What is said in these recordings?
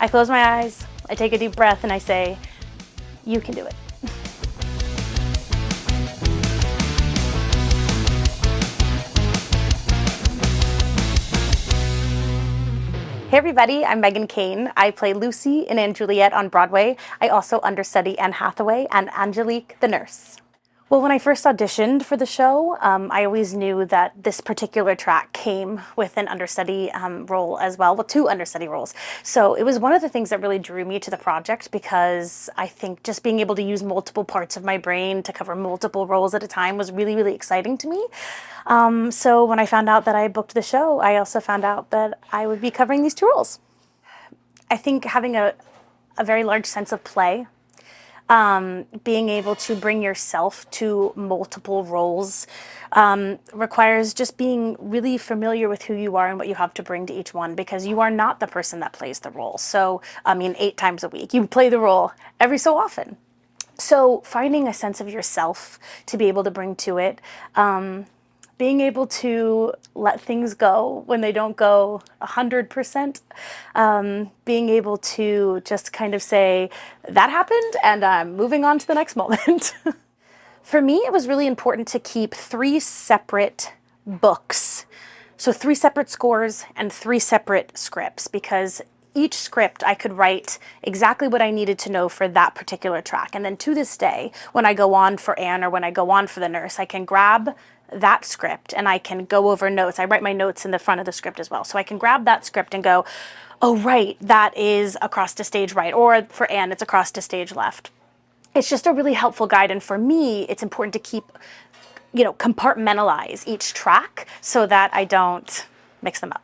I close my eyes, I take a deep breath, and I say, you can do it. Hey everybody, I'm Megan Kane. I play Lucy in Anne and Juliet on Broadway. I also understudy Anne Hathaway and Angelique the nurse. Well, when I first auditioned for the show, I always knew that this particular track came with an understudy role as well, well, 2 understudy roles. So it was one of the things that really drew me to the project, because I think just being able to use multiple parts of my brain to cover multiple roles at a time was really, really exciting to me. So when I found out that I booked the show, I also found out that I would be covering these 2 roles. I think having a very large sense of play, being able to bring yourself to multiple roles requires just being really familiar with who you are and what you have to bring to each one, because you are not the person that plays the role. So, 8 times a week, you play the role every so often. So finding a sense of yourself to be able to bring to it, being able to let things go when they don't go 100%, being able to just kind of say, that happened and I'm moving on to the next moment. For me, it was really important to keep 3 separate books. So 3 separate scores and 3 separate scripts, because each script I could write exactly what I needed to know for that particular track. And then to this day, when I go on for Anne or when I go on for the nurse, I can grab that script and I can go over notes. I write my notes in the front of the script as well. So I can grab that script and go, oh, right, that is across to stage right. Or for Anne, it's across to stage left. It's just a really helpful guide. And for me, it's important to keep, compartmentalize each track so that I don't mix them up.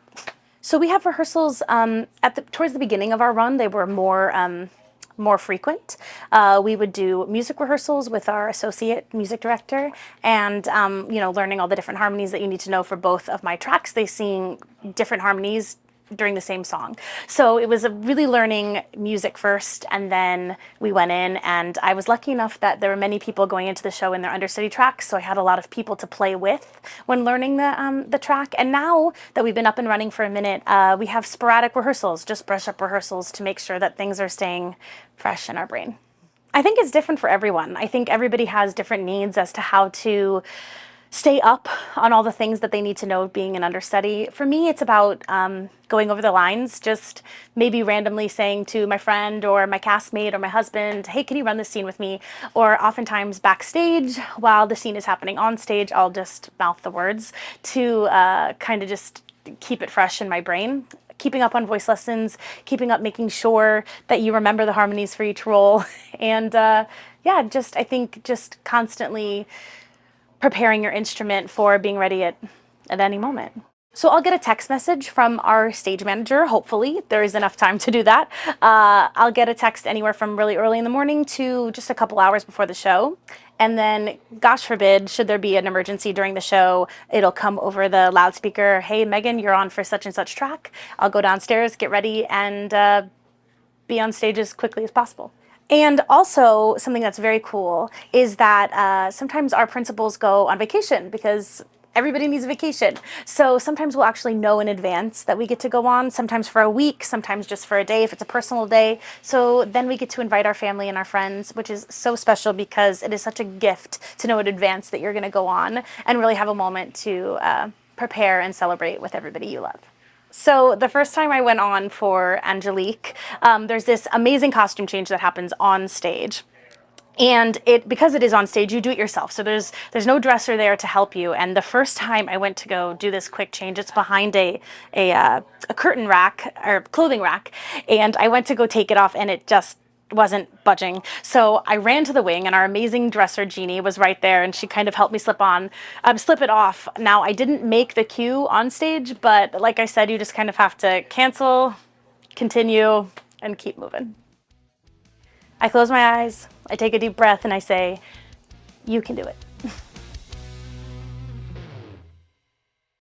So we have rehearsals towards the beginning of our run. They were more frequent. We would do music rehearsals with our associate music director, and learning all the different harmonies that you need to know for both of my tracks. They sing different harmonies during the same song. So it was really learning music first, and then we went in, and I was lucky enough that there were many people going into the show in their understudy tracks, so I had a lot of people to play with when learning the track. And now that we've been up and running for a minute, we have sporadic rehearsals, just brush up rehearsals to make sure that things are staying fresh in our brain. I think it's different for everyone. I think everybody has different needs as to how to stay up on all the things that they need to know being an understudy. For me, it's about going over the lines, just maybe randomly saying to my friend or my castmate or my husband, hey, can you run this scene with me? Or oftentimes backstage, while the scene is happening on stage, I'll just mouth the words to kind of just keep it fresh in my brain. Keeping up on voice lessons, keeping up making sure that you remember the harmonies for each role. And I think just constantly preparing your instrument for being ready at any moment. So I'll get a text message from our stage manager. Hopefully there is enough time to do that. I'll get a text anywhere from really early in the morning to just a couple hours before the show. And then, gosh forbid, should there be an emergency during the show, it'll come over the loudspeaker. Hey, Megan, you're on for such and such track. I'll go downstairs, get ready, and be on stage as quickly as possible. And also, something that's very cool is that sometimes our principals go on vacation, because everybody needs a vacation. So sometimes we'll actually know in advance that we get to go on, sometimes for a week, sometimes just for a day if it's a personal day. So then we get to invite our family and our friends, which is so special, because it is such a gift to know in advance that you're going to go on and really have a moment to prepare and celebrate with everybody you love. So the first time I went on for Angelique, there's this amazing costume change that happens on stage. And because it is on stage, you do it yourself. So there's no dresser there to help you. And the first time I went to go do this quick change, it's behind a curtain rack or clothing rack. And I went to go take it off, and it just wasn't budging. So I ran to the wing, and our amazing dresser Jeannie was right there, and she kind of helped me slip it off. Now, I didn't make the cue on stage, but like I said, you just kind of have to cancel, continue, and keep moving. I close my eyes, I take a deep breath, and I say, you can do it.